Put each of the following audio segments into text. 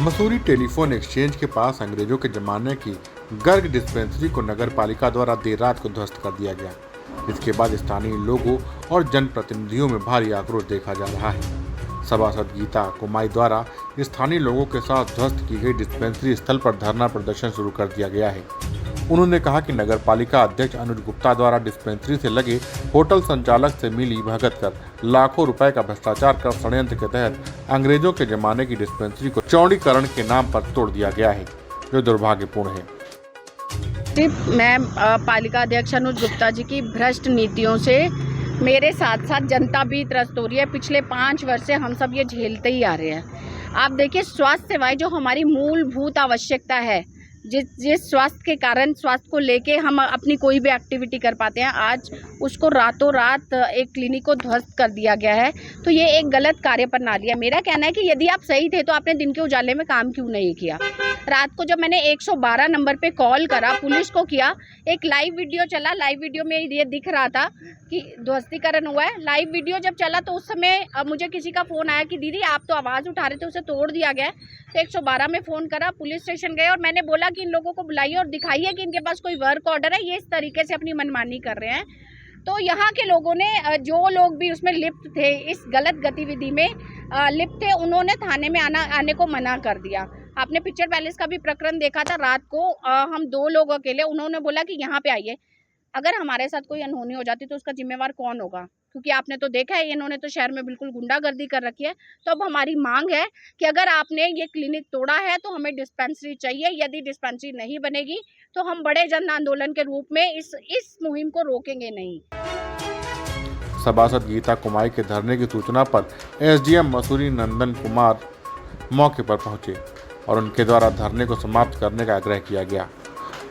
Mussoorie telephone exchange के पास अंग्रेजों के जमाने की गर्ग डिस्पेंसरी को नगर पालिका द्वारा देर रात को ध्वस्त कर दिया गया, जिसके बाद स्थानीय लोगों और जनप्रतिनिधियों में भारी आक्रोश देखा जा रहा है। सभासद गीता कुमाई द्वारा स्थानीय लोगों के साथ ध्वस्त की गई डिस्पेंसरी स्थल पर धरना प्रदर्शन शुरू कर दिया गया है। उन्होंने कहा कि नगर पालिका अध्यक्ष अनुज गुप्ता द्वारा डिस्पेंसरी से लगे होटल संचालक से मिली भगत कर लाखों रुपए का भ्रष्टाचार कर षड्यंत्र के तहत अंग्रेजों के जमाने की डिस्पेंसरी को चौड़ीकरण के नाम पर तोड़ दिया गया है, जो दुर्भाग्यपूर्ण है। मैं पालिका अध्यक्ष अनुज गुप्ता जी की भ्रष्ट नीतियों से मेरे साथ साथ जनता भी त्रस्त हो रही है। पिछले 5 वर्ष से हम सब ये झेलते ही आ रहे हैं। आप देखिए, स्वास्थ्य सेवाएं जो हमारी मूलभूत आवश्यकता है, जिस स्वास्थ्य के कारण स्वास्थ्य को लेके हम अपनी कोई भी एक्टिविटी कर पाते हैं, आज उसको रातों रात एक क्लिनिक को ध्वस्त कर दिया गया है। तो ये एक गलत कार्य प्रणाली है। मेरा कहना है कि यदि आप सही थे तो आपने दिन के उजाले में काम क्यों नहीं किया। रात को जब मैंने 112 नंबर पे कॉल करा, पुलिस को किया, एक लाइव वीडियो चला, लाइव वीडियो में ये दिख रहा था कि ध्वस्तीकरण हुआ है। लाइव वीडियो जब चला तो उस समय मुझे किसी का फ़ोन आया कि दीदी आप तो आवाज़ उठा रहे थे, उसे तोड़ दिया गया है। तो 112 में फ़ोन करा, पुलिस स्टेशन गए और मैंने बोला कि इन लोगों को बुलाइए और दिखाइए कि इनके पास कोई वर्क ऑर्डर है, ये इस तरीके से अपनी मनमानी कर रहे हैं। तो यहाँ के लोगों ने, जो लोग भी उसमें लिप्त थे, इस गलत गतिविधि में लिप्त थे, उन्होंने थाने में आने को मना कर दिया। आपने पिक्चर पैलेस का भी प्रकरण देखा था। रात को हम 2 लोग अकेले, उन्होंने बोला कि यहाँ पे आइए। अगर हमारे साथ कोई अनहोनी हो जाती तो उसका जिम्मेवार कौन होगा? क्योंकि आपने तो देखा है, इन्होंने तो शहर में बिल्कुल गुंडागर्दी कर रखी है। तो अब हमारी मांग है कि अगर आपने ये क्लिनिक तोड़ा है तो हमें डिस्पेंसरी चाहिए। यदि डिस्पेंसरी नहीं बनेगी तो हम बड़े जन आंदोलन के रूप में इस मुहिम को रोकेंगे नहीं। सभासद गीता कुमाई के धरने की सूचना पर एसडीएम मसूरी नंदन कुमार मौके पर पहुंचे और उनके द्वारा धरने को समाप्त करने का आग्रह किया गया।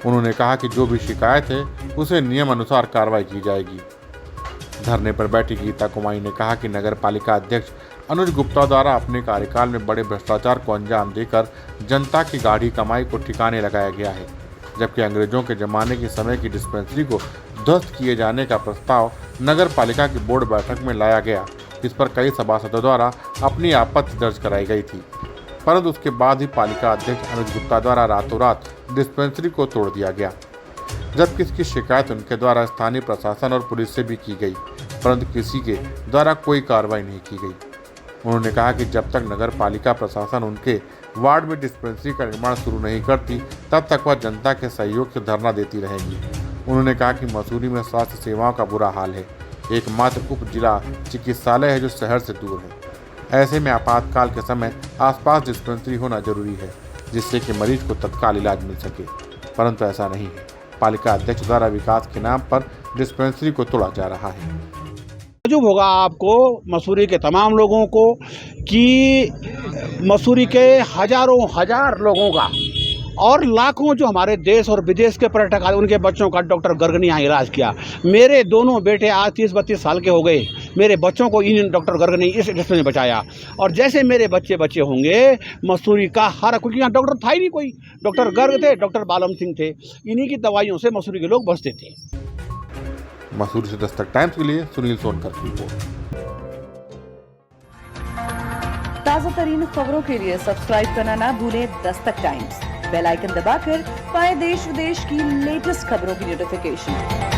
उन्होंने कहा कि जो भी शिकायत है उसे नियम अनुसार कार्रवाई की जाएगी। धरने पर बैठी गीता कुमाई ने कहा कि नगर पालिका अध्यक्ष अनुज गुप्ता द्वारा अपने कार्यकाल में बड़े भ्रष्टाचार को अंजाम देकर जनता की गाढ़ी कमाई को ठिकाने लगाया गया है, जबकि अंग्रेजों के जमाने के समय की डिस्पेंसरी को ध्वस्त किए जाने का प्रस्ताव नगर पालिका की बोर्ड बैठक में लाया गया, जिस पर कई सभासदों द्वारा अपनी आपत्ति दर्ज कराई गई थी, परंतु उसके बाद ही पालिका अध्यक्ष अनुज गुप्ता द्वारा रातों रात डिस्पेंसरी को तोड़ दिया गया, जबकि इसकी शिकायत उनके द्वारा स्थानीय प्रशासन और पुलिस से भी की गई, परंतु किसी के द्वारा कोई कार्रवाई नहीं की गई। उन्होंने कहा कि जब तक नगर पालिका प्रशासन उनके वार्ड में डिस्पेंसरी का निर्माण शुरू नहीं करती, तब तक वह जनता के सहयोग से धरना देती रहेगी। उन्होंने कहा कि मसूरी में स्वास्थ्य सेवाओं का बुरा हाल है। एकमात्र उप जिला चिकित्सालय है जो शहर से दूर है। ऐसे में आपातकाल के समय आसपास डिस्पेंसरी होना जरूरी है, जिससे कि मरीज को तत्काल इलाज मिल सके, परंतु ऐसा नहीं है। पालिका अध्यक्ष द्वारा विकास के नाम पर डिस्पेंसरी को तोड़ा जा रहा है। मालूम होगा आपको, मसूरी के तमाम लोगों को, कि मसूरी के हजारों हजार लोगों का और लाखों जो हमारे देश और विदेश के पर्यटक आए, उनके बच्चों का डॉक्टर गर्ग ने यहाँ इलाज किया। मेरे दोनों बेटे आज 30-32 साल के हो गए। मेरे बच्चों को इन डॉक्टर गर्ग ने इस डिस्पेंसरी में बचाया। और जैसे मेरे बच्चे होंगे, मसूरी का हर, क्योंकि यहाँ डॉक्टर था ही नहीं कोई। डॉक्टर गर्ग थे, डॉक्टर बालम सिंह थे। इन्हीं की दवाइयों से मसूरी के लोग बचते थे। मसूरी से दस्तक टाइम्स के लिए सुनील सोनकर की रिपोर्ट। ताज़ा तरीन खबरों के लिए सब्सक्राइब करना ना भूलें दस्तक टाइम्स। बेल आइकन दबाकर पाएं देश विदेश की लेटेस्ट खबरों की नोटिफिकेशन।